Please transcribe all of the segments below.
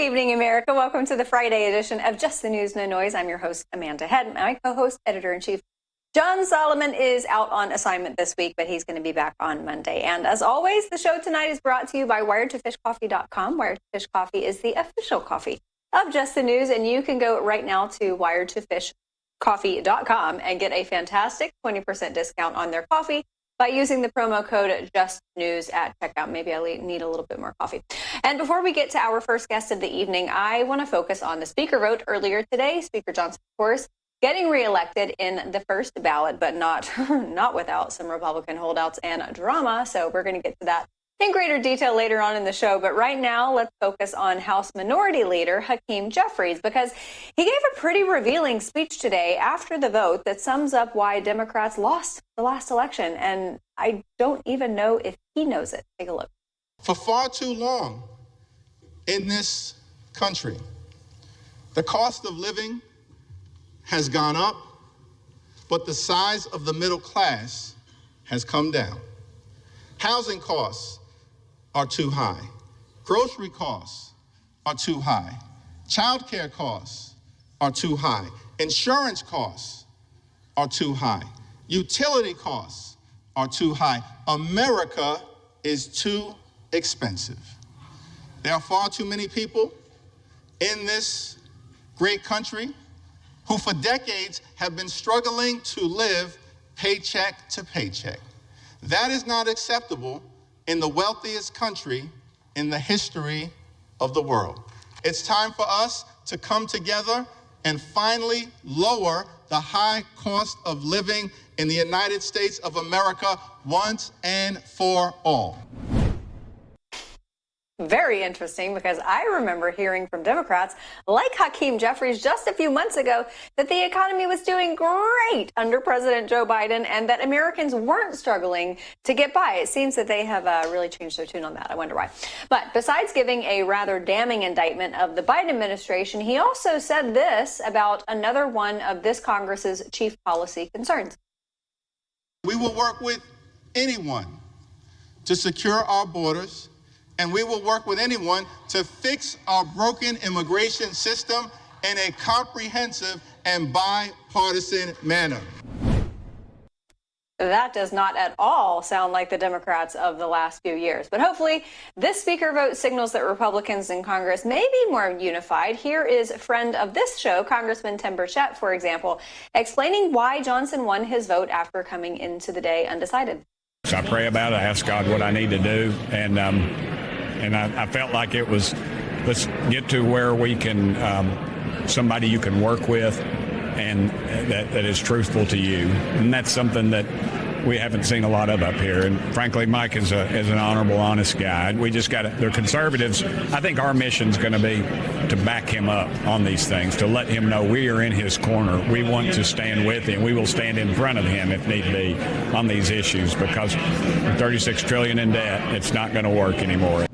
evening, America. Welcome to the Friday edition of Just the News, No Noise. I'm your host, Amanda Head. My co-host, editor-in-chief, John Solomon, is out on assignment this week, but he's going to be back on Monday. And as always, the show tonight is brought to you by wiredtofishcoffee.com. Wired to Fish Coffee is the official coffee of Just the News, and you can go right now to wiredtofishcoffee.com and get a fantastic 20% discount on their coffee by using the promo code JustNews at checkout. Maybe I need a little bit more coffee. And before we get to our first guest of the evening, I want to focus on the speaker vote earlier today. Speaker Johnson, of course, getting reelected in the first ballot, but not without some Republican holdouts and drama. So we're going to get to that in greater detail later on in the show. But right now, let's focus on House Minority Leader Hakeem Jeffries, because he gave a pretty revealing speech today after the vote that sums up why Democrats lost the last election. And I don't even know if he knows it. Take a look. For far too long in this country, the cost of living has gone up, but the size of the middle class has come down. Housing costs are too high. Grocery costs are too high. Childcare costs are too high. Insurance costs are too high. Utility costs are too high. America is too expensive. There are far too many people in this great country who for decades have been struggling to live paycheck to paycheck. That is not acceptable in the wealthiest country in the history of the world. It's time for us to come together and finally lower the high cost of living in the United States of America once and for all. Very interesting, because I remember hearing from Democrats like Hakeem Jeffries just a few months ago that the economy was doing great under President Joe Biden and that Americans weren't struggling to get by. It seems that they have really changed their tune on that. I wonder why. But besides giving a rather damning indictment of the Biden administration, he also said this about another one of this Congress's chief policy concerns. We will work with anyone to secure our borders, and we will work with anyone to fix our broken immigration system in a comprehensive and bipartisan manner. That does not at all sound like the Democrats of the last few years. But hopefully, this speaker vote signals that Republicans in Congress may be more unified. Here is a friend of this show, Congressman Tim Burchett, for example, explaining why Johnson won his vote after coming into the day undecided. So I pray about it. I ask God what I need to do. And I felt like it was, let's get to where we can, somebody you can work with and that is truthful to you. And that's something that we haven't seen a lot of up here. And frankly, Mike is an honorable, honest guy. We just got to, they're conservatives. I think our mission's going to be to back him up on these things, to let him know we are in his corner. We want to stand with him. We will stand in front of him if need be on these issues, because $36 trillion in debt, it's not going to work anymore.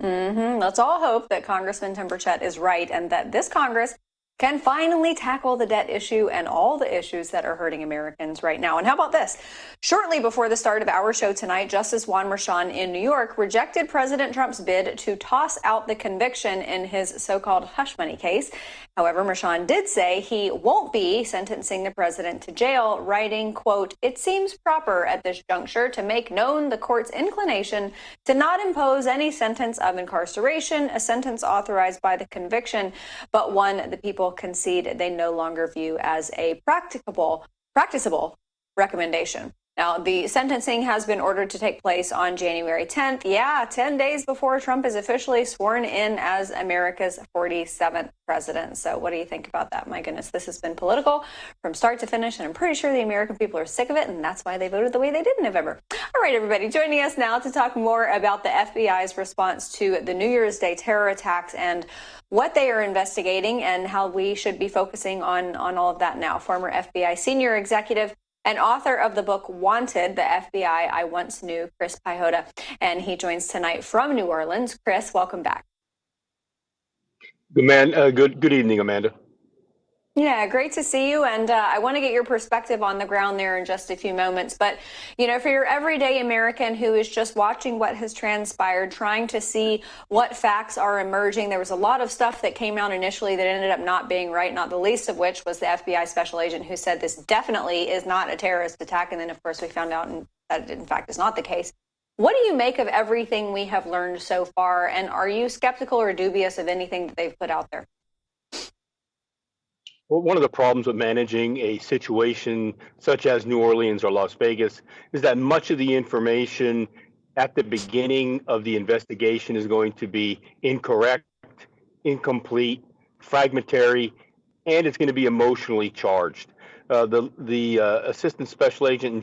Let's all hope that Congressman Tim Burchett is right and that this Congress can finally tackle the debt issue and all the issues that are hurting Americans right now. And how about this? Shortly before the start of our show tonight, Justice Juan Merchan in New York rejected President Trump's bid to toss out the conviction in his so-called hush money case. However, Merchan did say he won't be sentencing the president to jail, writing, quote, "It seems proper at this juncture to make known the court's inclination to not impose any sentence of incarceration, a sentence authorized by the conviction, but one the people concede they no longer view as a practicable recommendation." Now, the sentencing has been ordered to take place on January 10th. 10 days before Trump is officially sworn in as America's 47th president. So what do you think about that? My goodness, this has been political from start to finish, and I'm pretty sure the American people are sick of it, and that's why they voted the way they did in November. All right, everybody, joining us now to talk more about the FBI's response to the New Year's Day terror attacks and what they are investigating and how we should be focusing on all of that now. Former FBI senior executive and author of the book Wanted, the FBI I Once Knew, Chris Pihota. And he joins tonight from New Orleans. Chris, welcome back. Good evening, Amanda. Yeah, great to see you. And I want to get your perspective on the ground there in just a few moments. But, for your everyday American who is just watching what has transpired, trying to see what facts are emerging, there was a lot of stuff that came out initially that ended up not being right, not the least of which was the FBI special agent who said this definitely is not a terrorist attack. And then, of course, we found out that in fact is not the case. What do you make of everything we have learned so far? And are you skeptical or dubious of anything that they've put out there? Well, one of the problems with managing a situation such as New Orleans or Las Vegas is that much of the information at the beginning of the investigation is going to be incorrect, incomplete, fragmentary, and it's going to be emotionally charged. The assistant special agent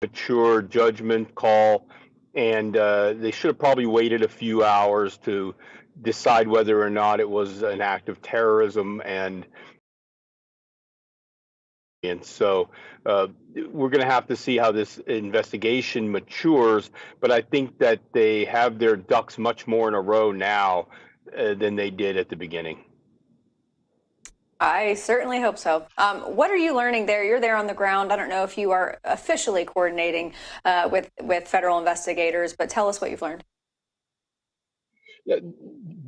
mature judgment call, and they should have probably waited a few hours to decide whether or not it was an act of terrorism. And so we're going to have to see how this investigation matures. But I think that they have their ducks much more in a row now than they did at the beginning. I certainly hope so. What are you learning there? You're there on the ground. I don't know if you are officially coordinating with federal investigators, but tell us what you've learned.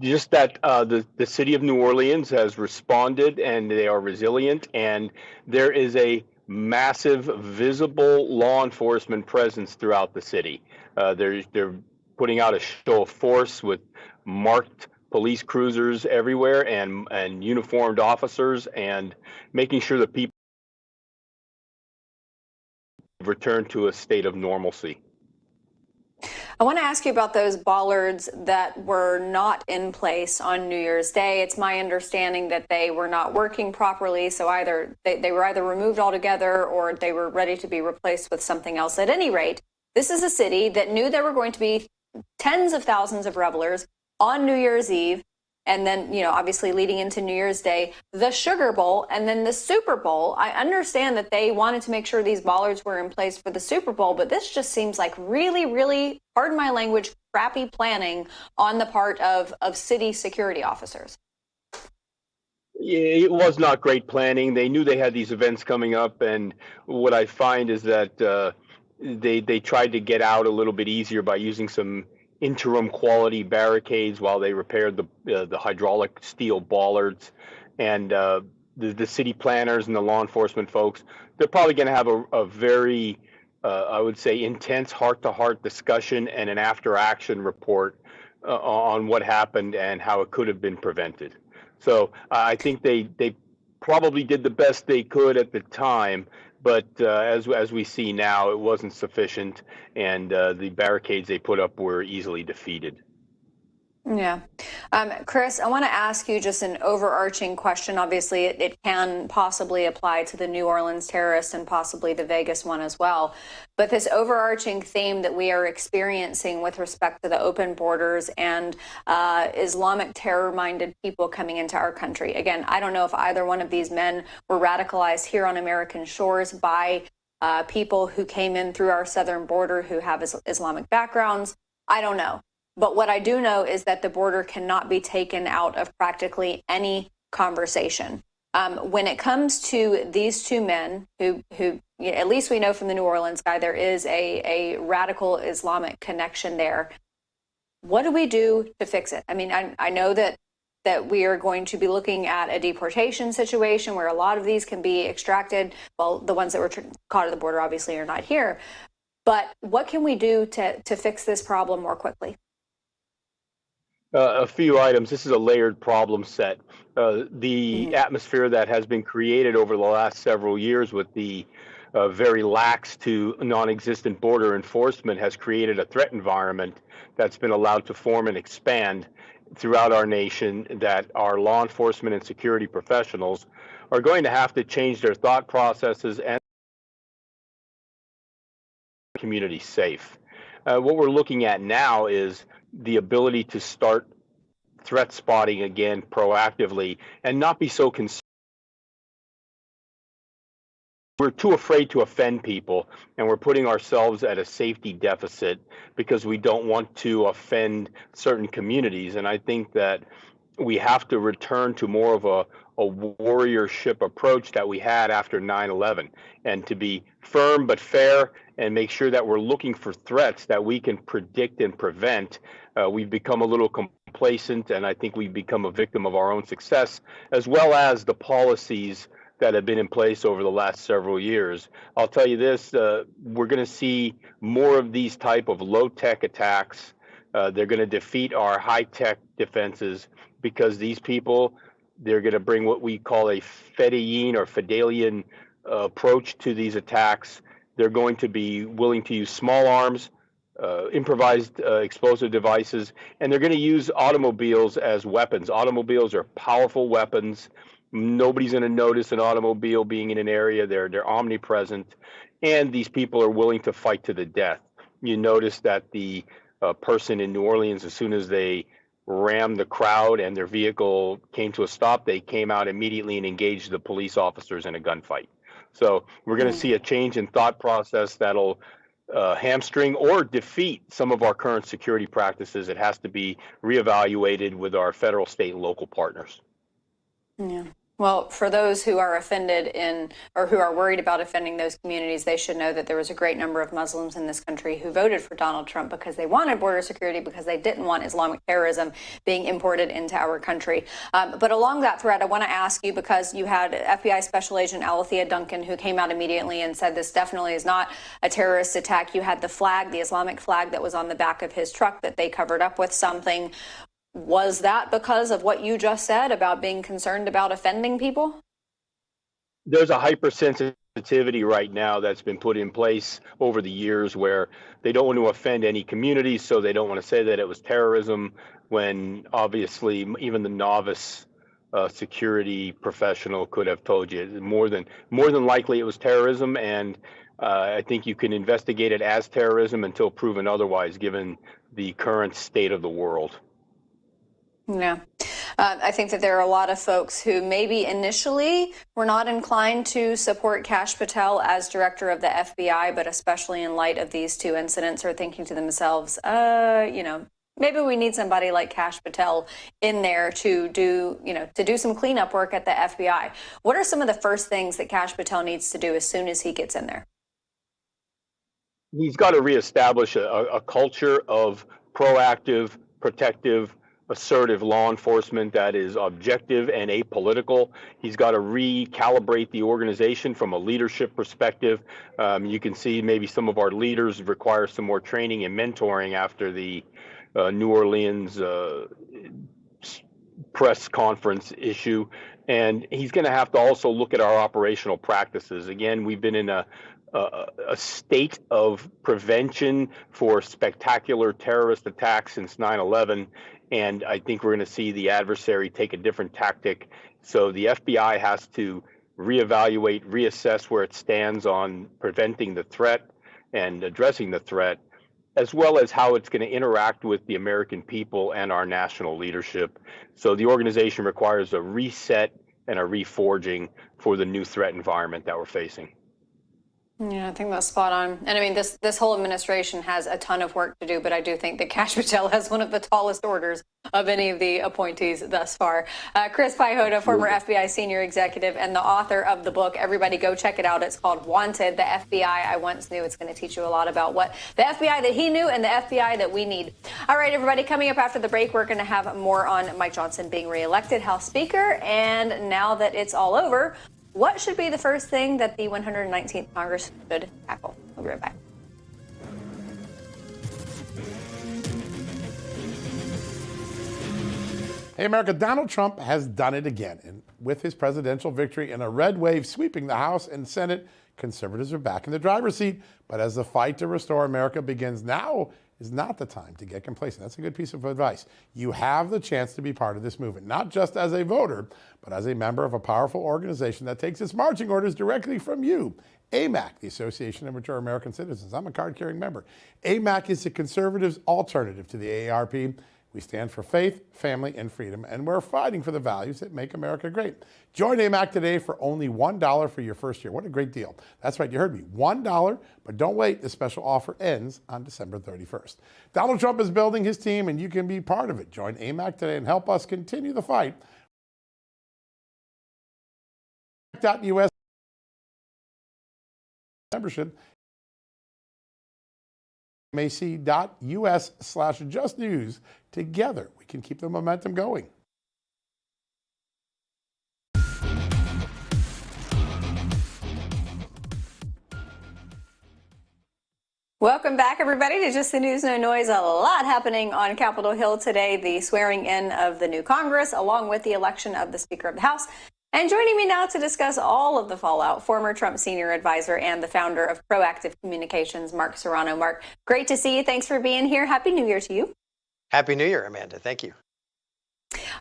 Just that the city of New Orleans has responded and they are resilient, and there is a massive visible law enforcement presence throughout the city. They're putting out a show of force with marked police cruisers everywhere and uniformed officers, and making sure that people return to a state of normalcy. I want to ask you about those bollards that were not in place on New Year's Day. It's my understanding that they were not working properly, so they were either removed altogether or they were ready to be replaced with something else. At any rate, this is a city that knew there were going to be tens of thousands of revelers on New Year's Eve, and then, obviously leading into New Year's Day, the Sugar Bowl, and then the Super Bowl. I understand that they wanted to make sure these bollards were in place for the Super Bowl, but this just seems like really, really, pardon my language, crappy planning on the part of city security officers. Yeah, it was not great planning. They knew they had these events coming up, and what I find is that they tried to get out a little bit easier by using some interim quality barricades while they repaired the hydraulic steel bollards. And the city planners and the law enforcement folks, they're probably going to have a very, I would say, intense heart-to-heart discussion and an after-action report on what happened and how it could have been prevented. So I think they probably did the best they could at the time, but as we see now, it wasn't sufficient, and the barricades they put up were easily defeated. Yeah. Chris, I want to ask you just an overarching question. Obviously, it can possibly apply to the New Orleans terrorists and possibly the Vegas one as well. But this overarching theme that we are experiencing with respect to the open borders and Islamic terror-minded people coming into our country. Again, I don't know if either one of these men were radicalized here on American shores by people who came in through our southern border who have Islamic backgrounds. I don't know. But what I do know is that the border cannot be taken out of practically any conversation. When it comes to these two men who at least we know from the New Orleans guy, there is a radical Islamic connection there. What do we do to fix it? I mean, I know that we are going to be looking at a deportation situation where a lot of these can be extracted. Well, the ones that were caught at the border obviously are not here. But what can we do to fix this problem more quickly? A few items. This is a layered problem set. The atmosphere that has been created over the last several years with the very lax to non-existent border enforcement has created a threat environment that's been allowed to form and expand throughout our nation, that our law enforcement and security professionals are going to have to change their thought processes and community safe. What we're looking at now is the ability to start threat spotting again proactively and not be so concerned. We're too afraid to offend people, and we're putting ourselves at a safety deficit because we don't want to offend certain communities. And I think that we have to return to more of a warriorship approach that we had after 9/11, and to be firm but fair and make sure that we're looking for threats that we can predict and prevent. We've become a little complacent, and I think we've become a victim of our own success, as well as the policies that have been in place over the last several years. I'll tell you this, we're going to see more of these type of low-tech attacks. They're going to defeat our high-tech defenses, because these people, they're going to bring what we call a Fedayeen approach to these attacks. They're going to be willing to use small arms, improvised explosive devices, and they're going to use automobiles as weapons. Automobiles are powerful weapons. Nobody's going to notice an automobile being in an area. They're omnipresent, and these people are willing to fight to the death. You notice that the person in New Orleans, as soon as they rammed the crowd and their vehicle came to a stop, they came out immediately and engaged the police officers in a gunfight. So we're going to see a change in thought process that'll hamstring or defeat some of our current security practices. It has to be reevaluated with our federal, state, and local partners. Yeah. Well, for those who are offended or who are worried about offending those communities, they should know that there was a great number of Muslims in this country who voted for Donald Trump because they wanted border security, because they didn't want Islamic terrorism being imported into our country. But along that thread, I want to ask you, because you had FBI Special Agent Alethea Duncan, who came out immediately and said this definitely is not a terrorist attack. You had the flag, the Islamic flag that was on the back of his truck that they covered up with something. Was that because of what you just said about being concerned about offending people? There's a hypersensitivity right now that's been put in place over the years where they don't want to offend any community, so they don't want to say that it was terrorism, when obviously even the novice security professional could have told you more than likely it was terrorism. And I think you can investigate it as terrorism until proven otherwise, given the current state of the world. Yeah. I think that there are a lot of folks who maybe initially were not inclined to support Kash Patel as director of the FBI, but especially in light of these two incidents, are thinking to themselves, maybe we need somebody like Kash Patel in there to do some cleanup work at the FBI. What are some of the first things that Kash Patel needs to do as soon as he gets in there? He's got to reestablish a culture of proactive, protective, assertive law enforcement that is objective and apolitical. He's got to recalibrate the organization from a leadership perspective. You can see maybe some of our leaders require some more training and mentoring after the New Orleans press conference issue. And he's going to have to also look at our operational practices. Again, we've been in a state of prevention for spectacular terrorist attacks since 9/11. And I think we're going to see the adversary take a different tactic. So the FBI has to reevaluate, reassess where it stands on preventing the threat and addressing the threat, as well as how it's going to interact with the American people and our national leadership. So the organization requires a reset and a reforging for the new threat environment that we're facing. Yeah, I think that's spot on. And I mean, this whole administration has a ton of work to do, but I do think that Kash Patel has one of the tallest orders of any of the appointees thus far. Chris Pyhoda, former FBI senior executive and the author of the book. Everybody go check it out. It's called Wanted, the FBI I Once Knew. It's going to teach you a lot about what the FBI that he knew and the FBI that we need. All right, everybody, coming up after the break, we're going to have more on Mike Johnson being reelected House Speaker. And now that it's all over, what should be the first thing that the 119th Congress should tackle? We'll be right back. Hey, America, Donald Trump has done it again. And with his presidential victory and a red wave sweeping the House and Senate, conservatives are back in the driver's seat. But as the fight to restore America begins, now is not the time to get complacent. That's a good piece of advice. You have the chance to be part of this movement, not just as a voter, but as a member of a powerful organization that takes its marching orders directly from you. AMAC, the Association of Mature American Citizens. I'm a card-carrying member. AMAC is the conservatives' alternative to the AARP. We stand for faith, family, and freedom, and we're fighting for the values that make America great. Join AMAC today for only $1 for your first year. What a great deal. That's right, you heard me, $1, but don't wait. The special offer ends on December 31st. Donald Trump is building his team, and you can be part of it. Join AMAC today and help us continue the fight. .us membership. mac.us/justnews. Together, we can keep the momentum going. Welcome back, everybody, to Just the News, No Noise. A lot happening on Capitol Hill today. The swearing in of the new Congress, along with the election of the Speaker of the House. And joining me now to discuss all of the fallout, former Trump senior advisor and the founder of Proactive Communications, Mark Serrano. Mark, great to see you. Thanks for being here. Happy New Year to you. Happy New Year, Amanda. Thank you.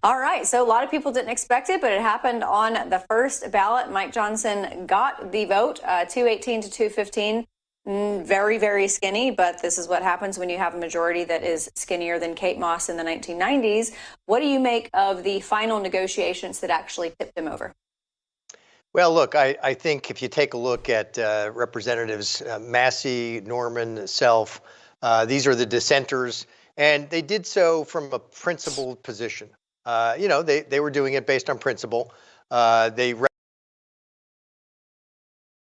All right. So a lot of people didn't expect it, but it happened on the first ballot. Mike Johnson got the vote, 218 to 215. Very, very skinny, but this is what happens when you have a majority that is skinnier than Kate Moss in the 1990s. What do you make of the final negotiations that actually tipped him over? Well, look, I think if you take a look at Representatives Massey, Norman, Self, these are the dissenters, and they did so from a principled position. They were doing it based on principle. They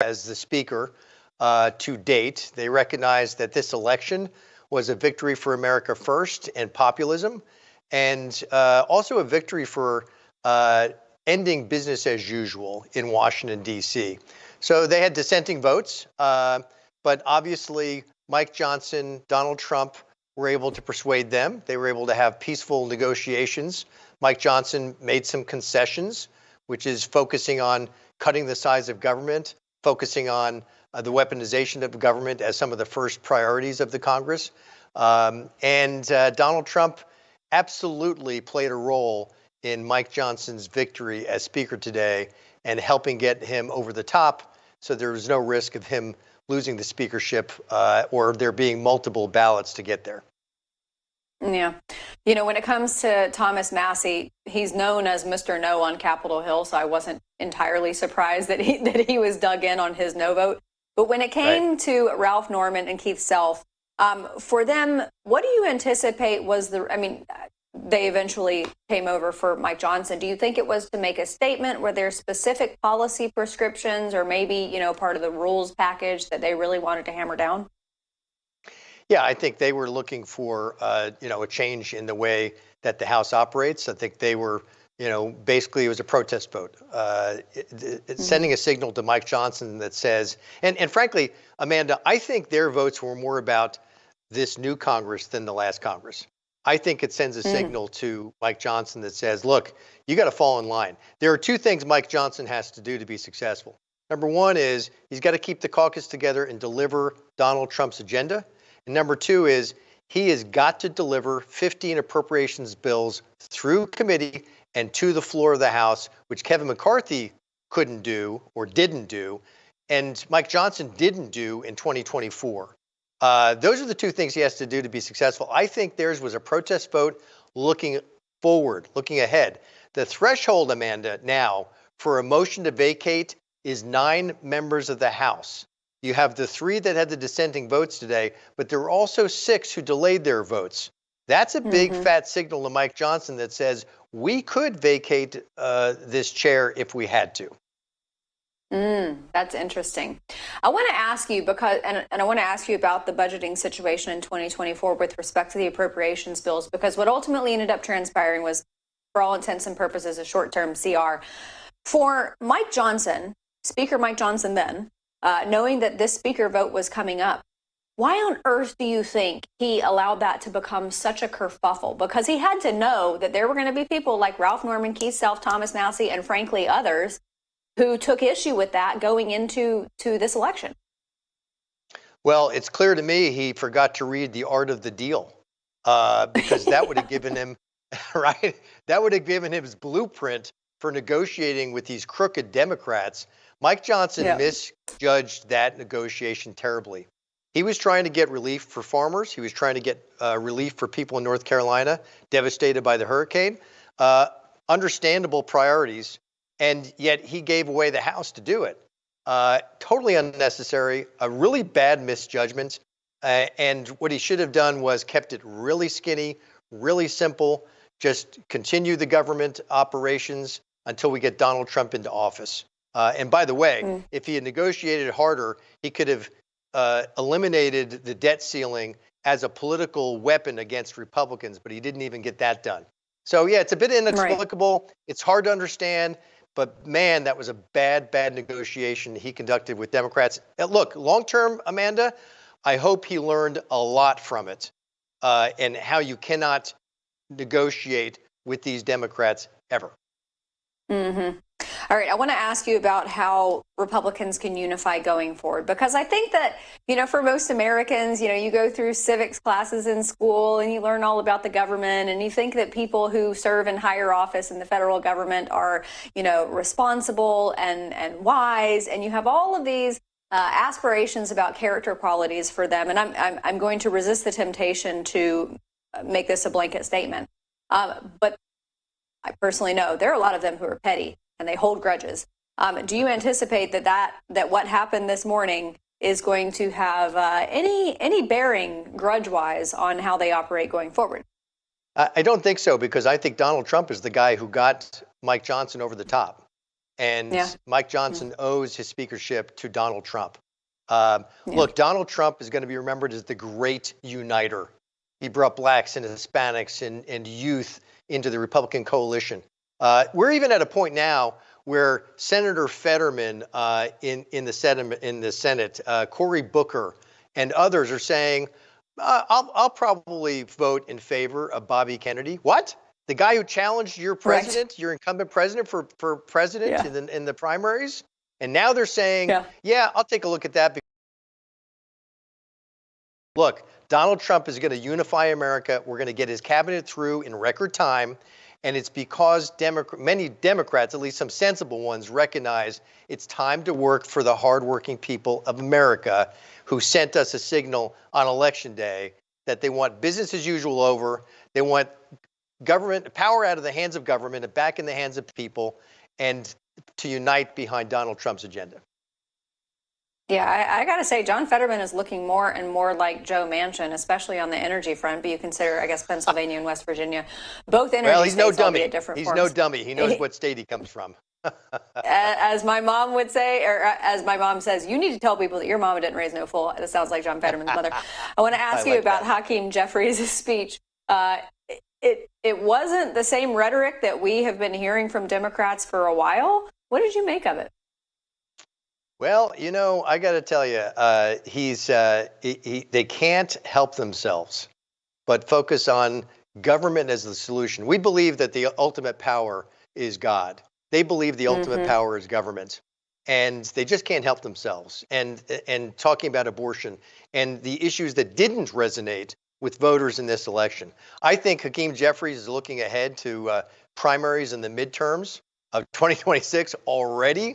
as the speaker to date, they recognized that this election was a victory for America first and populism, and also a victory for ending business as usual in Washington, D.C. So they had dissenting votes, but obviously Mike Johnson, Donald Trump were able to persuade them. They were able to have peaceful negotiations. Mike Johnson made some concessions, which is focusing on cutting the size of government, focusing on the weaponization of government as some of the first priorities of the Congress. And Donald Trump absolutely played a role in Mike Johnson's victory as Speaker today and helping get him over the top so there was no risk of him losing the speakership or there being multiple ballots to get there. Yeah. When it comes to Thomas Massey, he's known as Mr. No on Capitol Hill, so I wasn't entirely surprised that he was dug in on his no vote. But when it came to Ralph Norman and Keith Self, for them, what do you anticipate was they eventually came over for Mike Johnson. Do you think it was to make a statement? Were there specific policy prescriptions or maybe, part of the rules package that they really wanted to hammer down? Yeah, I think they were looking for, a change in the way that the House operates. I think they were, basically it was a protest vote. It's sending a signal to Mike Johnson that says, and frankly, Amanda, I think their votes were more about this new Congress than the last Congress. I think it sends a signal to Mike Johnson that says, look, you got to fall in line. There are two things Mike Johnson has to do to be successful. Number one is he's got to keep the caucus together and deliver Donald Trump's agenda. And number two is he has got to deliver 15 appropriations bills through committee and to the floor of the House, which Kevin McCarthy couldn't do or didn't do, and Mike Johnson didn't do in 2024. Those are the two things he has to do to be successful. I think theirs was a protest vote looking forward, looking ahead. The threshold, Amanda, now for a motion to vacate is 9 members of the House. You have the 3 that had the dissenting votes today, but there were also 6 who delayed their votes. That's a big fat signal to Mike Johnson that says we could vacate this chair if we had to. That's interesting. I want to ask you and I want to ask you about the budgeting situation in 2024 with respect to the appropriations bills, because what ultimately ended up transpiring was, for all intents and purposes, a short-term CR. For Mike Johnson, Speaker Mike Johnson then, knowing that this speaker vote was coming up, why on earth do you think he allowed that to become such a kerfuffle? Because he had to know that there were going to be people like Ralph Norman, Keith Self, Thomas Massey, and frankly others who took issue with that going into this election. Well, it's clear to me he forgot to read The Art of the Deal, because that would have given him, right? That would have given him his blueprint for negotiating with these crooked Democrats. Mike Johnson misjudged that negotiation terribly. He was trying to get relief for farmers. He was trying to get relief for people in North Carolina devastated by the hurricane. Understandable priorities, and yet he gave away the House to do it. Totally unnecessary, a really bad misjudgment. And what he should have done was kept it really skinny, really simple, just continue the government operations until we get Donald Trump into office. And by the way, if he had negotiated harder, he could have eliminated the debt ceiling as a political weapon against Republicans, but he didn't even get that done. So, yeah, it's a bit inexplicable. Right. It's hard to understand. But, man, that was a bad negotiation he conducted with Democrats. Look, long term, Amanda, I hope he learned a lot from it and how you cannot negotiate with these Democrats ever. Mm-hmm. All right. I want to ask you about how Republicans can unify going forward, because I think that, for most Americans, you go through civics classes in school and you learn all about the government, and you think that people who serve in higher office in the federal government are, responsible and wise. And you have all of these aspirations about character qualities for them. And I'm going to resist the temptation to make this a blanket statement. But I personally know there are a lot of them who are petty and they hold grudges. Do you anticipate that what happened this morning is going to have any bearing grudge-wise on how they operate going forward? I don't think so, because I think Donald Trump is the guy who got Mike Johnson over the top. And Mike Johnson owes his speakership to Donald Trump. Look, Donald Trump is going to be remembered as the great uniter. He brought blacks and Hispanics and youth into the Republican coalition. We're even at a point now where Senator Fetterman in the Senate, Cory Booker, and others are saying, I'll probably vote in favor of Bobby Kennedy. What? The guy who challenged your president, your incumbent president for president in the primaries? And now they're saying, I'll take a look at that. Look, Donald Trump is going to unify America. We're going to get his cabinet through in record time. And it's because many Democrats, at least some sensible ones, recognize it's time to work for the hardworking people of America who sent us a signal on Election Day that they want business as usual over. They want government power out of the hands of government and back in the hands of people, and to unite behind Donald Trump's agenda. Yeah, I got to say, John Fetterman is looking more and more like Joe Manchin, especially on the energy front. But you consider, I guess, Pennsylvania and West Virginia, both energy he's no states, dummy. albeit different He's forms. no dummy. He knows what state he comes from. As my mom would say, or as my mom says, you need to tell people that your mama didn't raise no fool. That sounds like John Fetterman's mother. I want to ask you about Hakeem Jeffries' speech. It wasn't the same rhetoric that we have been hearing from Democrats for a while. What did you make of it? Well, I got to tell you, they can't help themselves, but focus on government as the solution. We believe that the ultimate power is God. They believe the ultimate power is government, and they just can't help themselves. And talking about abortion and the issues that didn't resonate with voters in this election. I think Hakeem Jeffries is looking ahead to primaries and the midterms of 2026 already.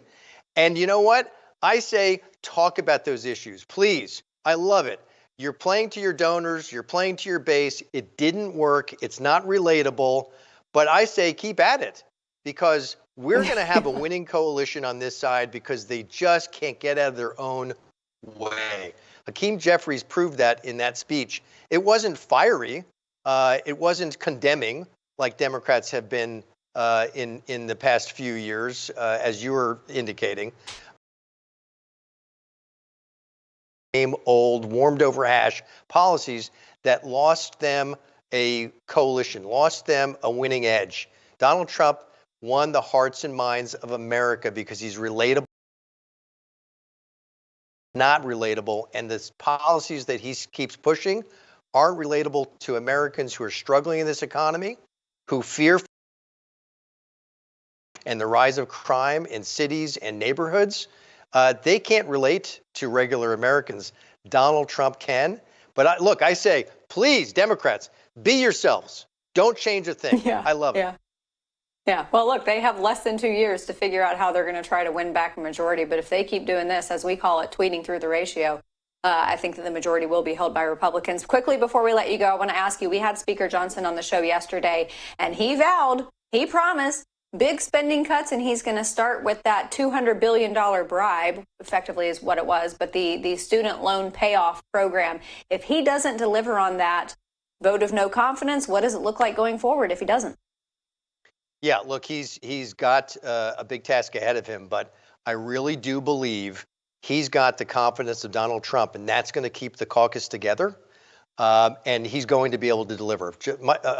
And you know what? I say talk about those issues, please. I love it. You're playing to your donors. You're playing to your base. It didn't work. It's not relatable. But I say keep at it, because we're going to have a winning coalition on this side because they just can't get out of their own way. Hakeem Jeffries proved that in that speech. It wasn't fiery. It wasn't condemning like Democrats have been in the past few years, as you were indicating. Same old, warmed over hash policies that lost them a coalition, lost them a winning edge. Donald Trump won the hearts and minds of America because he's relatable, not relatable, and the policies that he keeps pushing aren't relatable to Americans who are struggling in this economy, who fear and the rise of crime in cities and neighborhoods. They can't relate to regular Americans. Donald Trump can. But look, I say, please, Democrats, be yourselves. Don't change a thing. I love it. Yeah. Well, look, they have less than 2 years to figure out how they're going to try to win back a majority. But if they keep doing this, as we call it, tweeting through the ratio, I think that the majority will be held by Republicans. Quickly, before we let you go, I want to ask you, we had Speaker Johnson on the show yesterday, and he promised big spending cuts, and he's going to start with that $200 billion bribe, effectively is what it was, but the student loan payoff program. If he doesn't deliver on that vote of no confidence, what does it look like going forward if he doesn't? Yeah, look, he's got a big task ahead of him, but I really do believe he's got the confidence of Donald Trump, and that's going to keep the caucus together. And he's going to be able to deliver.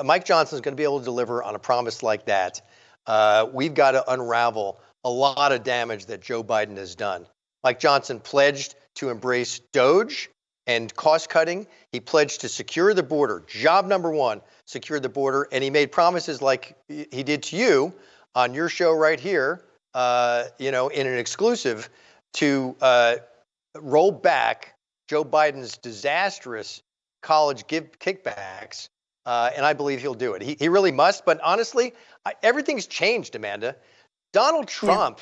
Mike Johnson is going to be able to deliver on a promise like that. We've got to unravel a lot of damage that Joe Biden has done. Mike Johnson pledged to embrace DOGE and cost cutting. He pledged to secure the border. Job number one, secure the border. And he made promises like he did to you on your show right here, in an exclusive, to roll back Joe Biden's disastrous college kickbacks. And I believe he'll do it. He really must. But honestly, everything's changed, Amanda. Donald Trump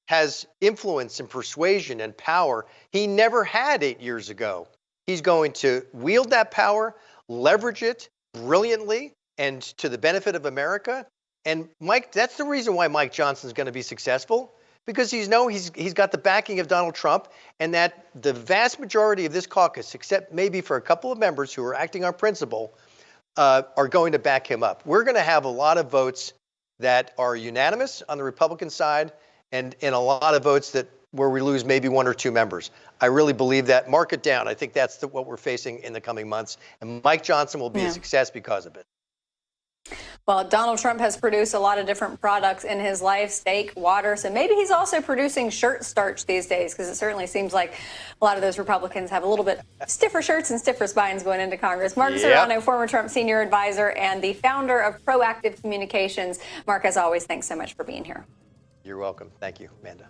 has influence and persuasion and power he never had 8 years ago. He's going to wield that power, leverage it brilliantly and to the benefit of America. And Mike, that's the reason why Mike Johnson is going to be successful, because he's got the backing of Donald Trump, and that the vast majority of this caucus, except maybe for a couple of members who are acting on principle, are going to back him up. We're going to have a lot of votes that are unanimous on the Republican side, and a lot of votes where we lose maybe one or two members. I really believe that. Mark it down. I think that's what we're facing in the coming months, and Mike Johnson will be a success because of it. Well, Donald Trump has produced a lot of different products in his life, steak, water. So maybe he's also producing shirt starch these days, because it certainly seems like a lot of those Republicans have a little bit stiffer shirts and stiffer spines going into Congress. Mark Serrano, former Trump senior advisor and the founder of Proactive Communications. Mark, as always, thanks so much for being here. You're welcome. Thank you, Amanda.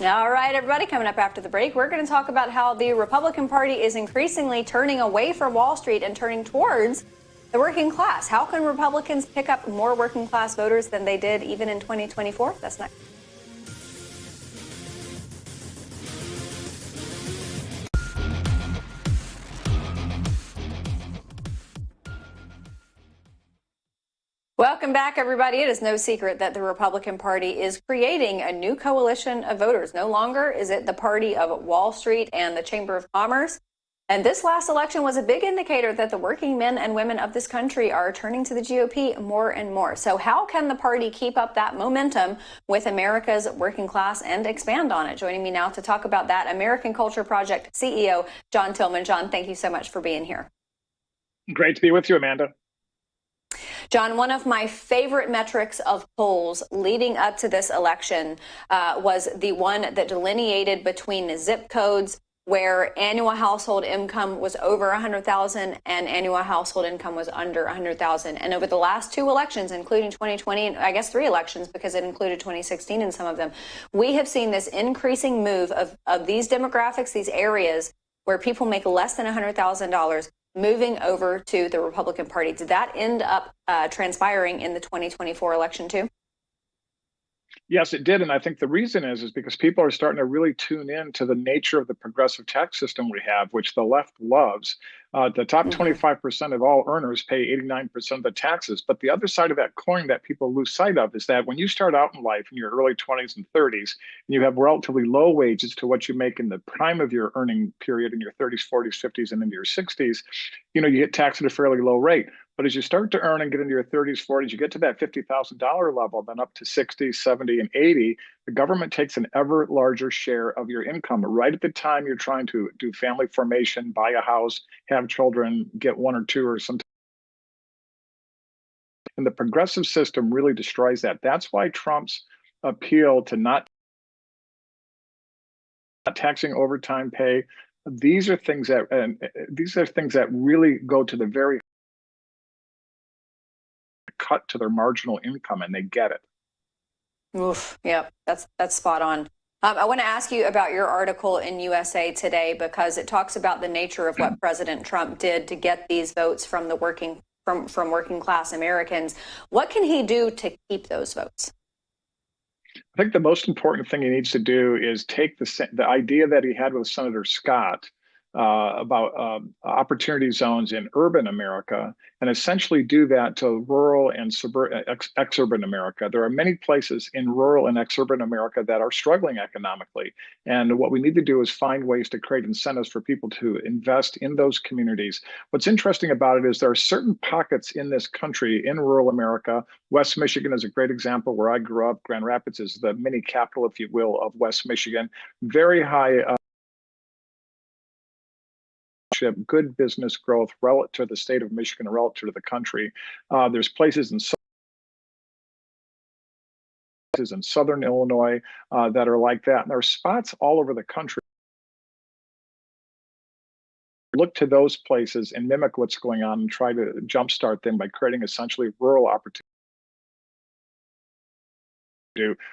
All right, everybody, coming up after the break, we're going to talk about how the Republican Party is increasingly turning away from Wall Street and turning towards the working class. How can Republicans pick up more working class voters than they did even in 2024? That's next. Welcome back, everybody. It is no secret that the Republican Party is creating a new coalition of voters. No longer is it the party of Wall Street and the Chamber of Commerce. And this last election was a big indicator that the working men and women of this country are turning to the GOP more and more. So how can the party keep up that momentum with America's working class and expand on it? Joining me now to talk about that, American Culture Project CEO John Tillman. John, thank you so much for being here. Great to be with you, Amanda. John, one of my favorite metrics of polls leading up to this election was the one that delineated between zip codes where annual household income was over 100,000 and annual household income was under 100,000. And over the last two elections, including 2020, and I guess three elections because it included 2016 in some of them, we have seen this increasing move of these demographics, these areas where people make less than $100,000 moving over to the Republican Party. Did that end up transpiring in the 2024 election too? Yes, it did. And I think the reason is because people are starting to really tune in to the nature of the progressive tax system we have, which the left loves. The top 25% of all earners pay 89% of the taxes. But the other side of that coin that people lose sight of is that when you start out in life in your early 20s and 30s, and you have relatively low wages to what you make in the prime of your earning period in your 30s, 40s, 50s, and into your 60s, you get taxed at a fairly low rate. But as you start to earn and get into your 30s, 40s, you get to that $50,000 level, then up to 60, 70, and 80, the government takes an ever larger share of your income. Right at the time you're trying to do family formation, buy a house, have children, get one or two or something. And the progressive system really destroys that. That's why Trump's appeal to not taxing overtime pay, these are things that really go to the very cut to their marginal income, and they get it. Oof, yep, that's spot on. I want to ask you about your article in USA Today, because it talks about the nature of what President Trump did to get these votes from the working class Americans. What can he do to keep those votes? I think the most important thing he needs to do is take the idea that he had with Senator Scott about opportunity zones in urban America and essentially do that to rural and exurban America. There are many places in rural and exurban America that are struggling economically. And what we need to do is find ways to create incentives for people to invest in those communities. What's interesting about it is there are certain pockets in this country, in rural America. West Michigan is a great example where I grew up. Grand Rapids is the mini capital, if you will, of West Michigan. Very high good business growth relative to the state of Michigan, relative to the country. There's places in southern Illinois that are like that. And there are spots all over the country. Look to those places and mimic what's going on and try to jumpstart them by creating essentially rural opportunities.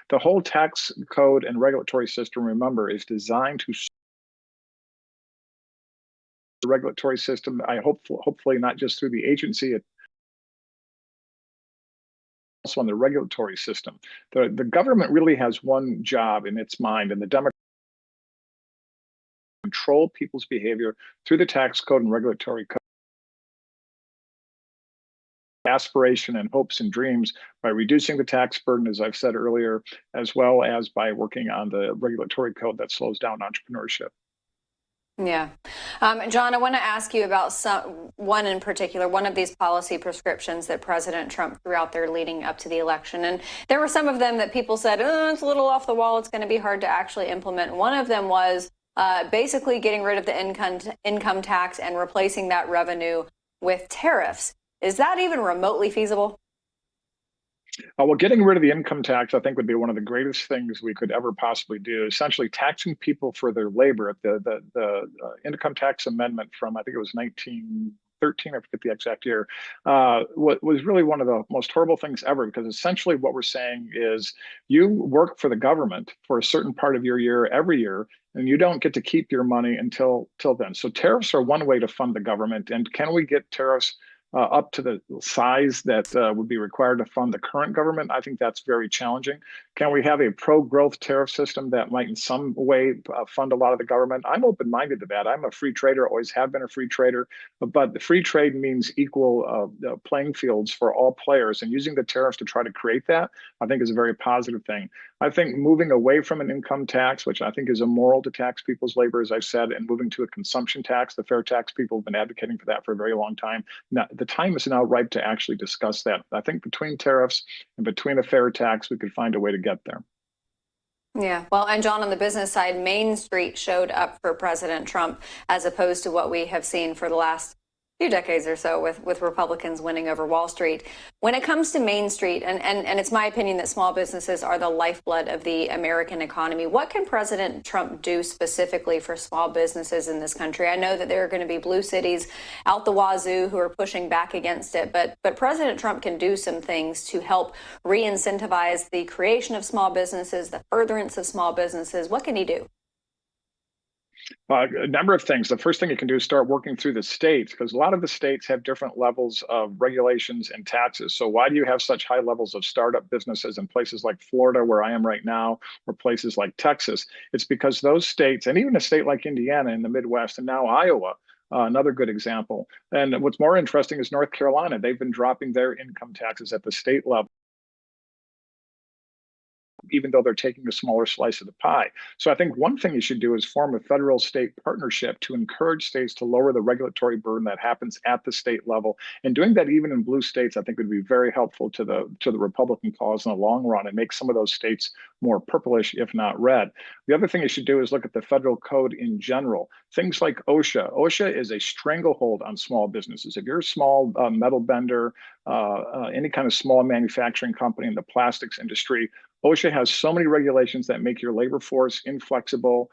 The whole tax code and regulatory system, remember, is designed to the regulatory system. Hopefully not just through the agency, also on the regulatory system. The government really has one job in its mind, and the Democrats control people's behavior through the tax code and regulatory code. Aspiration and hopes and dreams by reducing the tax burden, as I've said earlier, as well as by working on the regulatory code that slows down entrepreneurship. Yeah. John, I want to ask you about one in particular, one of these policy prescriptions that President Trump threw out there leading up to the election. And there were some of them that people said, it's a little off the wall, it's going to be hard to actually implement. One of them was basically getting rid of the income tax and replacing that revenue with tariffs. Is that even remotely feasible? Well, getting rid of the income tax, I think, would be one of the greatest things we could ever possibly do. Essentially, taxing people for their labor. The income tax amendment from, I think it was 1913, I forget the exact year, was really one of the most horrible things ever, because essentially what we're saying is you work for the government for a certain part of your year every year, and you don't get to keep your money until then. So tariffs are one way to fund the government. And can we get tariffs up to the size that would be required to fund the current government? I think that's very challenging. Can we have a pro-growth tariff system that might in some way fund a lot of the government? I'm open-minded to that. I'm a free trader, always have been a free trader, but the free trade means equal playing fields for all players, and using the tariffs to try to create that, I think, is a very positive thing. I think moving away from an income tax, which I think is immoral to tax people's labor, as I've said, and moving to a consumption tax, the fair tax, people have been advocating for that for a very long time. Now, the time is now ripe to actually discuss that. I think between tariffs and between a fair tax, we could find a way to get there. Yeah. Well, and John, on the business side, Main Street showed up for President Trump, as opposed to what we have seen for the last few decades or so with Republicans winning over Wall Street. When it comes to Main Street, and it's my opinion that small businesses are the lifeblood of the American economy, what can President Trump do specifically for small businesses in this country? I know that there are going to be blue cities out the wazoo who are pushing back against it, but President Trump can do some things to help re-incentivize the creation of small businesses, the furtherance of small businesses. What can he do? A number of things. The first thing you can do is start working through the states, because a lot of the states have different levels of regulations and taxes. So why do you have such high levels of startup businesses in places like Florida, where I am right now, or places like Texas? It's because those states, and even a state like Indiana in the Midwest, and now Iowa, another good example. And what's more interesting is North Carolina. They've been dropping their income taxes at the state level, even though they're taking a smaller slice of the pie. So I think one thing you should do is form a federal state partnership to encourage states to lower the regulatory burden that happens at the state level. And doing that even in blue states, I think, would be very helpful to the Republican cause in the long run, and make some of those states more purplish, if not red. The other thing you should do is look at the federal code in general. Things like OSHA. OSHA is a stranglehold on small businesses. If you're a small metal bender, any kind of small manufacturing company in the plastics industry, OSHA has so many regulations that make your labor force inflexible.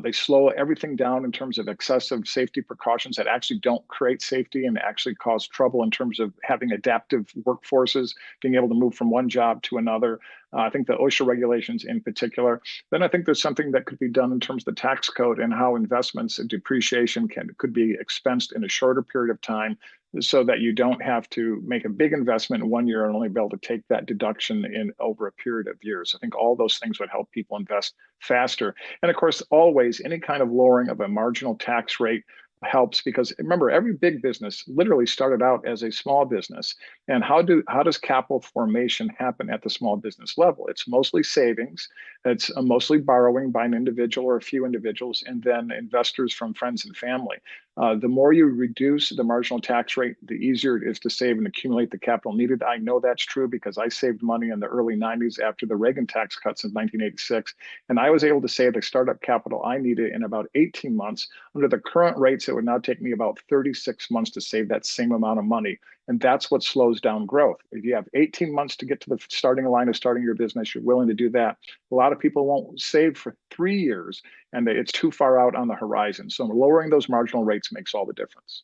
They slow everything down in terms of excessive safety precautions that actually don't create safety and actually cause trouble in terms of having adaptive workforces, being able to move from one job to another. I think the OSHA regulations in particular. Then I think there's something that could be done in terms of the tax code and how investments and depreciation could be expensed in a shorter period of time, so that you don't have to make a big investment in 1 year and only be able to take that deduction in over a period of years. I think all those things would help people invest faster. And of course, all always, any kind of lowering of a marginal tax rate helps, because remember, every big business literally started out as a small business. And how does capital formation happen at the small business level? It's mostly savings, it's mostly borrowing by an individual or a few individuals, and then investors from friends and family. The more you reduce the marginal tax rate, the easier it is to save and accumulate the capital needed. I know that's true because I saved money in the early 90s after the Reagan tax cuts in 1986, and I was able to save the startup capital I needed in about 18 months. Under the current rates, it would now take me about 36 months to save that same amount of money. And that's what slows down growth. If you have 18 months to get to the starting line of starting your business, you're willing to do that. A lot of people won't save for 3 years, and it's too far out on the horizon. So lowering those marginal rates makes all the difference.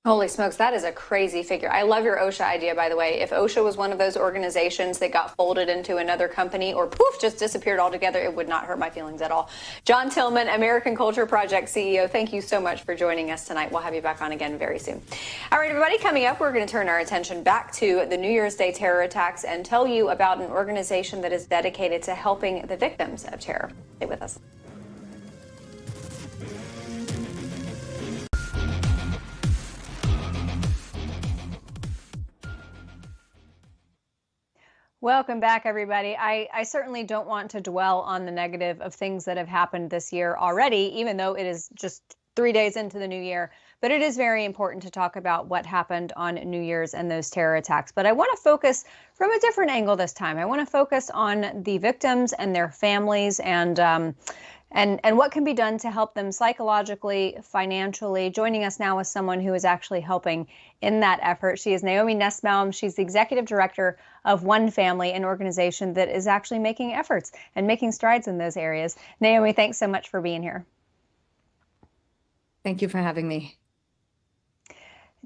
Holy smokes, that is a crazy figure. I love your OSHA idea, by the way. If OSHA was one of those organizations that got folded into another company or poof, just disappeared altogether, it would not hurt my feelings at all. John Tillman, American Culture Project CEO, thank you so much for joining us tonight. We'll have you back on again very soon. All right, everybody, coming up, we're going to turn our attention back to the New Year's Day terror attacks and tell you about an organization that is dedicated to helping the victims of terror. Stay with us. Welcome back, everybody. I certainly don't want to dwell on the negative of things that have happened this year already, even though it is just 3 days into the new year. But it is very important to talk about what happened on New Year's and those terror attacks. But I want to focus from a different angle this time. I want to focus on the victims and their families and what can be done to help them psychologically, financially. Joining us now is someone who is actually helping in that effort. She is Naomi Nussbaum. She's the executive director of One Family, an organization that is actually making efforts and making strides in those areas. Naomi, thanks so much for being here. Thank you for having me.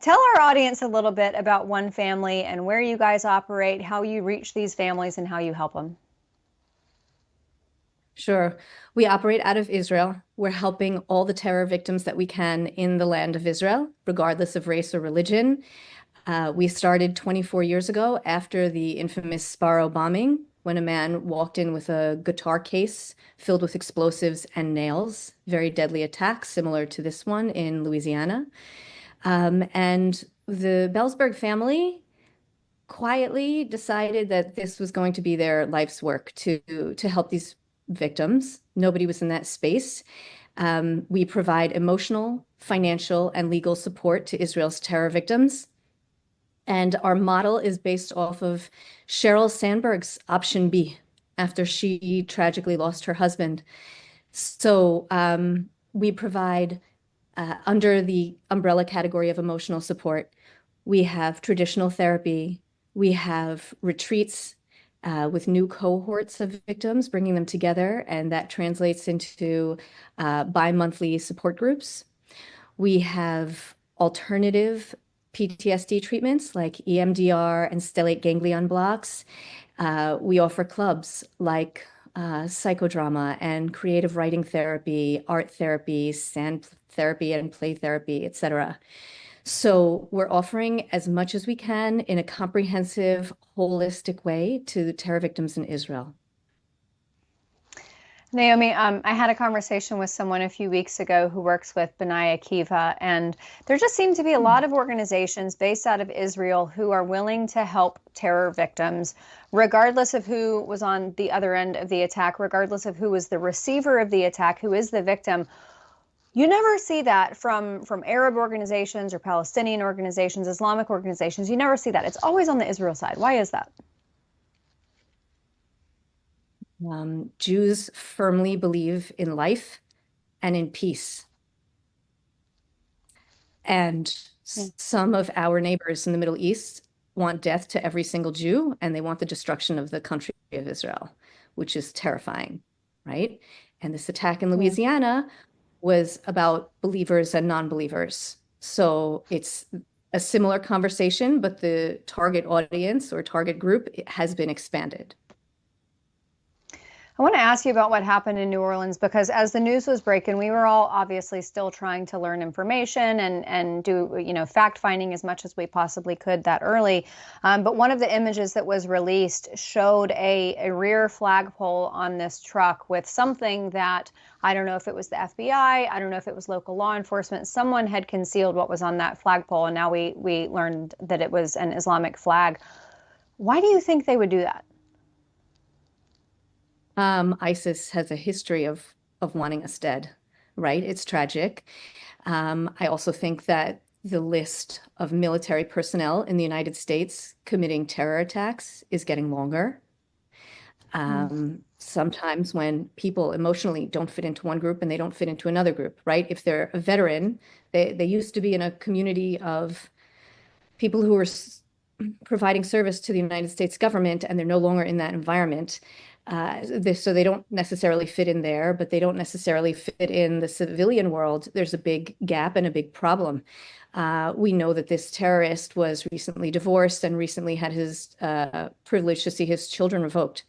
Tell our audience a little bit about One Family and where you guys operate, how you reach these families, and how you help them. Sure. We operate out of Israel. We're helping all the terror victims that we can in the land of Israel, regardless of race or religion. We started 24 years ago after the infamous Sparrow bombing, when a man walked in with a guitar case filled with explosives and nails, very deadly attack, similar to this one in Louisiana. And the Bellsberg family quietly decided that this was going to be their life's work to help these victims. Nobody was in that space. We provide emotional, financial, and legal support to Israel's terror victims. And our model is based off of Sheryl Sandberg's Option B after she tragically lost her husband. So we provide, under the umbrella category of emotional support, we have traditional therapy, we have retreats with new cohorts of victims, bringing them together, and that translates into bi-monthly support groups. We have alternative PTSD treatments like EMDR and stellate ganglion blocks. We offer clubs like psychodrama and creative writing therapy, art therapy, sand therapy and play therapy, etc. So we're offering as much as we can in a comprehensive, holistic way to terror victims in Israel. Naomi, I had a conversation with someone a few weeks ago who works with B'nai Akiva, and there just seem to be a lot of organizations based out of Israel who are willing to help terror victims, regardless of who was on the other end of the attack, regardless of who was the receiver of the attack, who is the victim. You never see that from Arab organizations or Palestinian organizations, Islamic organizations. You never see that. It's always on the Israel side. Why is that? Jews firmly believe in life and in peace. And some of our neighbors in the Middle East want death to every single Jew, and they want the destruction of the country of Israel, which is terrifying, right? And this attack in Louisiana was about believers and non-believers. So it's a similar conversation, but the target audience or target group has been expanded. I want to ask you about what happened in New Orleans, because as the news was breaking, we were all obviously still trying to learn information and do, fact finding as much as we possibly could that early. But one of the images that was released showed a rear flagpole on this truck with something that, I don't know if it was the FBI, I don't know if it was local law enforcement. Someone had concealed what was on that flagpole, and now we learned that it was an Islamic flag. Why do you think they would do that? ISIS has a history of wanting us dead, right? It's tragic. I also think that the list of military personnel in the United States committing terror attacks is getting longer. Sometimes when people emotionally don't fit into one group and they don't fit into another group, right? If they're a veteran, they used to be in a community of people who were providing service to the United States government, and they're no longer in that environment. So they don't necessarily fit in there, but they don't necessarily fit in the civilian world. There's a big gap and a big problem. We know that this terrorist was recently divorced and recently had his privilege to see his children revoked.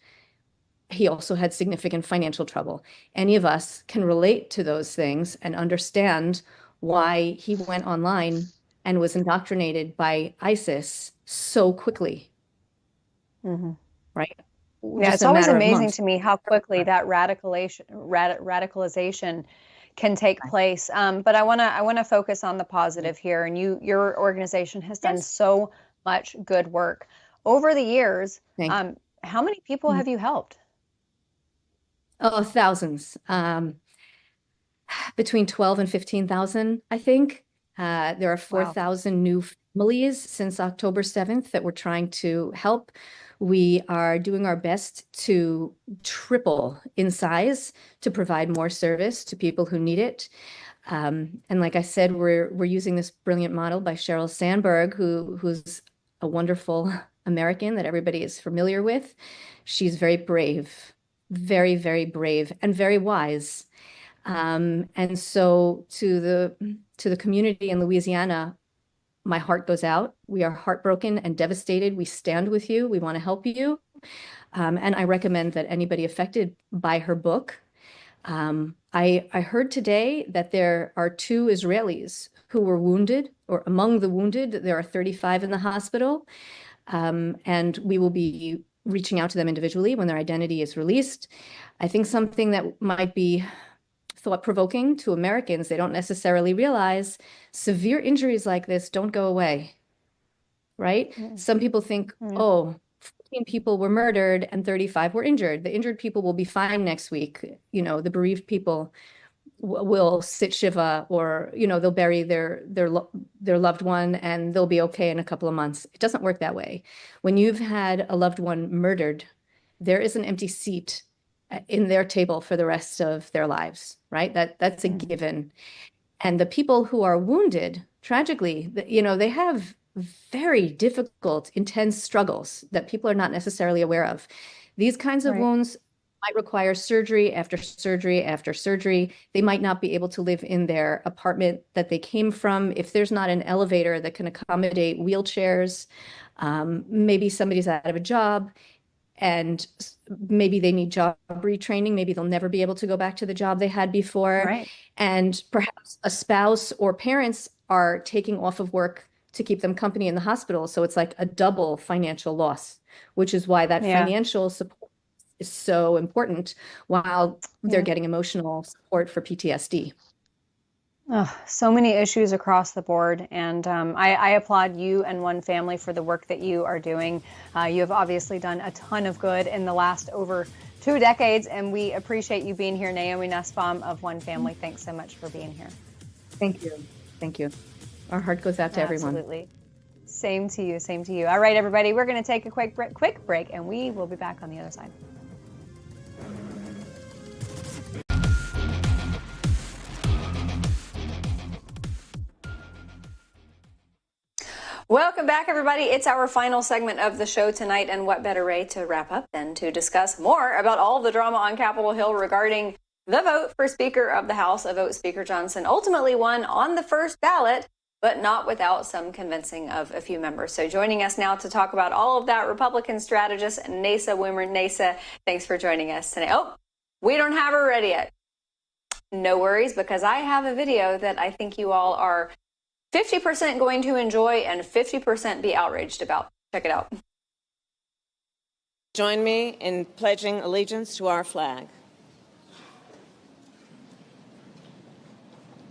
He also had significant financial trouble. Any of us can relate to those things and understand why he went online and was indoctrinated by ISIS so quickly. Mm-hmm. Right? Yeah, it's always amazing to me how quickly that radicalization can take place. But I want to focus on the positive here. And your organization has done so much good work over the years. How many people have you helped? Oh, thousands. Between 12 and 15,000, I think. There are 4,000 new families since October 7th that we're trying to help. We are doing our best to triple in size to provide more service to people who need it. And like I said, we're using this brilliant model by Sheryl Sandberg, who's a wonderful American that everybody is familiar with. She's very brave, very, very brave, and very wise. And so to the community in Louisiana, my heart goes out. We are heartbroken and devastated. We stand with you. We want to help you. And I recommend that anybody affected by her book. I heard today that there are 2 Israelis who were wounded, or among the wounded. There are 35 in the hospital. And we will be reaching out to them individually when their identity is released. I think something that might be thought-provoking to Americans, they don't necessarily realize severe injuries like this don't go away, right? Some people think, 14 people were murdered and 35 were injured. The injured people will be fine next week. The bereaved people will sit Shiva, or, they'll bury their loved one and they'll be okay in a couple of months. It doesn't work that way. When you've had a loved one murdered, there is an empty seat in their table for the rest of their lives, right? That's a given. And the people who are wounded, tragically, they have very difficult, intense struggles that people are not necessarily aware of. These kinds of wounds might require surgery after surgery after surgery. They might not be able to live in their apartment that they came from. If there's not an elevator that can accommodate wheelchairs, maybe somebody's out of a job, and maybe they need job retraining. Maybe they'll never be able to go back to the job they had before. Right. And perhaps a spouse or parents are taking off of work to keep them company in the hospital. So it's like a double financial loss, which is why that financial support is so important while they're getting emotional support for PTSD. Oh, so many issues across the board. And I applaud you and One Family for the work that you are doing. You have obviously done a ton of good in the last over 2 decades, and we appreciate you being here. Naomi Nussbaum of One Family, thanks so much for being here. Thank you. Thank you. Our heart goes out to everyone. Absolutely. Same to you. Same to you. All right, everybody, we're going to take a quick break, and we will be back on the other side. Welcome back, everybody. It's our final segment of the show tonight, and what better way to wrap up than to discuss more about all the drama on Capitol Hill regarding the vote for Speaker of the House, a vote Speaker Johnson ultimately won on the first ballot. but not without some convincing of a few members. So joining us now to talk about all of that, Republican strategist Neysa Wimmer. Neysa, thanks for joining us today. Oh, we don't have her ready yet. No worries, because I have a video that I think you all are 50% going to enjoy and 50% be outraged about. Check it out. Join me in pledging allegiance to our flag.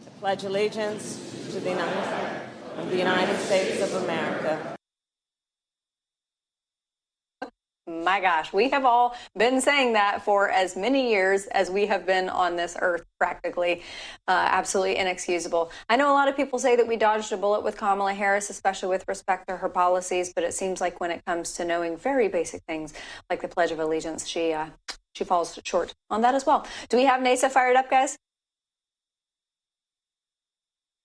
I pledge allegiance to the United States of America. My gosh, we have all been saying that for as many years as we have been on this earth, practically. Absolutely inexcusable. I know a lot of people say that we dodged a bullet with Kamala Harris, especially with respect to her policies, but it seems like when it comes to knowing very basic things like the Pledge of Allegiance, she falls short on that as well. Do we have Neysa fired up, guys?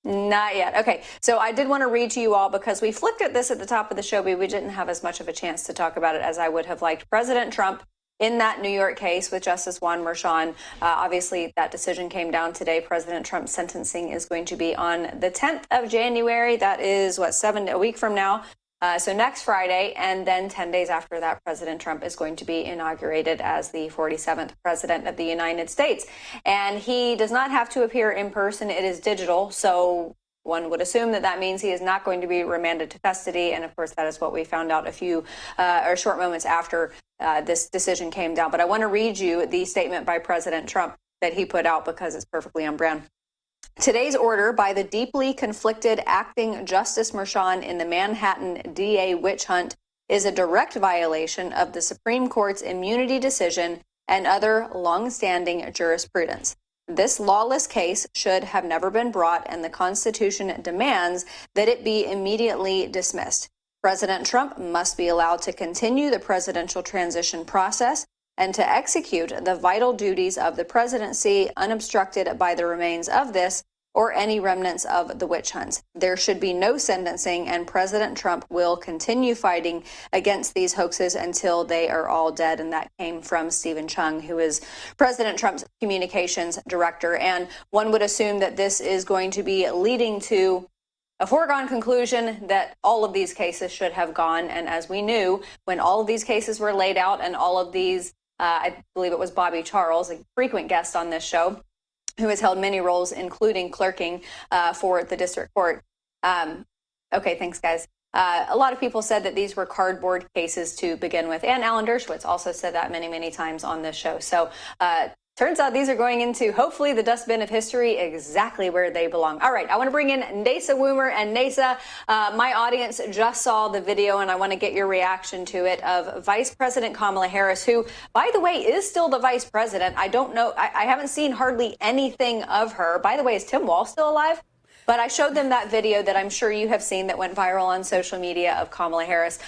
Not yet. Okay, so I did want to read to you all, because we flicked at this at the top of the show, but we didn't have as much of a chance to talk about it as I would have liked. President Trump, in that New York case with Justice Juan Merchan, obviously that decision came down today. President Trump's sentencing is going to be on the 10th of January. That is, a week from now. So next Friday, and then 10 days after that, President Trump is going to be inaugurated as the 47th president of the United States. And he does not have to appear in person. It is digital. So one would assume that that means he is not going to be remanded to custody. And of course, that is what we found out a few or short moments after this decision came down. But I want to read you the statement by President Trump that he put out, because it's perfectly on brand. Today's order by the deeply conflicted acting Justice Merchan in the Manhattan DA witch hunt is a direct violation of the Supreme Court's immunity decision and other long-standing jurisprudence. This lawless case should have never been brought, and the Constitution demands that it be immediately dismissed. President Trump must be allowed to continue the presidential transition process and to execute the vital duties of the presidency unobstructed by the remains of this or any remnants of the witch hunts. There should be no sentencing, and President Trump will continue fighting against these hoaxes until they are all dead. And that came from Stephen Chung, who is President Trump's communications director. And one would assume that this is going to be leading to a foregone conclusion that all of these cases should have gone. And as we knew, when all of these cases were laid out and all of these I believe it was Bobby Charles, a frequent guest on this show, who has held many roles, including clerking for the district court. Okay, thanks, guys. A lot of people said that these were cardboard cases to begin with, and Alan Dershowitz also said that many, many times on this show. So turns out these are going into, hopefully, the dustbin of history, exactly where they belong. All right, I want to bring in Neysa Wimmer. And Neysa, my audience just saw the video, and I want to get your reaction to it, of Vice President Kamala Harris, who, by the way, is still the vice president. I don't know. I haven't seen hardly anything of her. By the way, is Tim Walz still alive? But I showed them that video that I'm sure you have seen that went viral on social media of Kamala Harris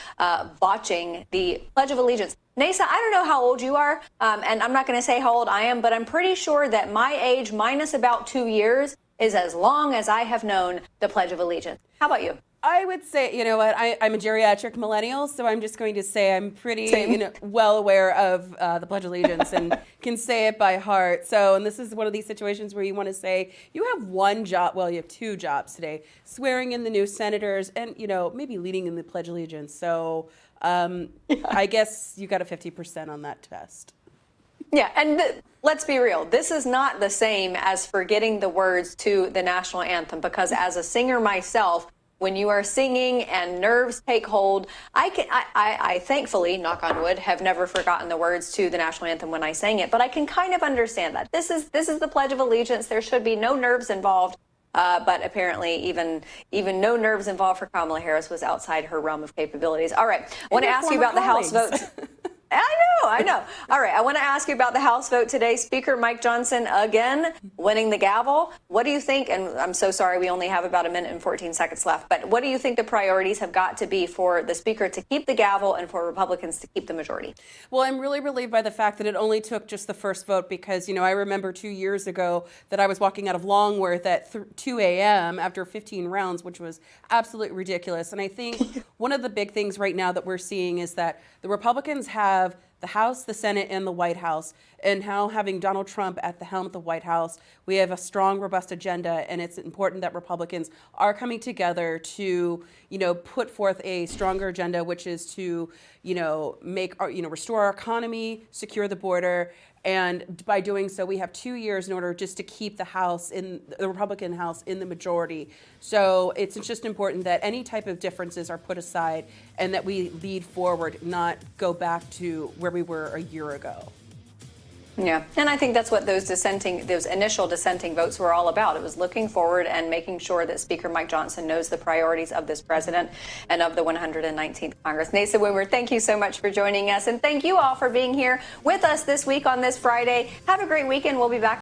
botching the Pledge of Allegiance. Neysa, I don't know how old you are, and I'm not going to say how old I am, but I'm pretty sure that my age minus about 2 years is as long as I have known the Pledge of Allegiance. How about you? I would say, you know what, I'm a geriatric millennial, so I'm just going to say I'm pretty, well aware of the Pledge of Allegiance and can say it by heart. So, and this is one of these situations where you want to say, you have one job, well, you have two jobs today, swearing in the new senators and, maybe leading in the Pledge of Allegiance. So I guess you got a 50% on that test. Yeah, and let's be real. This is not the same as forgetting the words to the national anthem, because as a singer myself, when you are singing and nerves take hold, I thankfully, knock on wood, have never forgotten the words to the national anthem when I sang it. But I can kind of understand that. This is the Pledge of Allegiance. There should be no nerves involved. But apparently even no nerves involved for Kamala Harris was outside her realm of capabilities. All right. I want to ask you about the House votes. I know. All right. I want to ask you about the House vote today. Speaker Mike Johnson again winning the gavel. What do you think? And I'm so sorry, we only have about a minute and 14 seconds left. But what do you think the priorities have got to be for the Speaker to keep the gavel and for Republicans to keep the majority? Well, I'm really relieved by the fact that it only took just the first vote, because, I remember 2 years ago that I was walking out of Longworth at 2 a.m. after 15 rounds, which was absolutely ridiculous. And I think one of the big things right now that we're seeing is that the Republicans have the the House, the Senate, and the White House, and how having Donald Trump at the helm of the White House, we have a strong, robust agenda, and it's important that Republicans are coming together to, put forth a stronger agenda, which is to, restore our economy, secure the border, and by doing so, we have 2 years in order just to keep the Republican House in the majority. So it's just important that any type of differences are put aside and that we lead forward, not go back to where we were a year ago. Yeah, and I think that's what those initial dissenting votes were all about. It was looking forward and making sure that Speaker Mike Johnson knows the priorities of this president and of the 119th Congress. Nasa Wimmer, thank you so much for joining us, and thank you all for being here with us this week on this Friday. Have a great weekend. We'll be back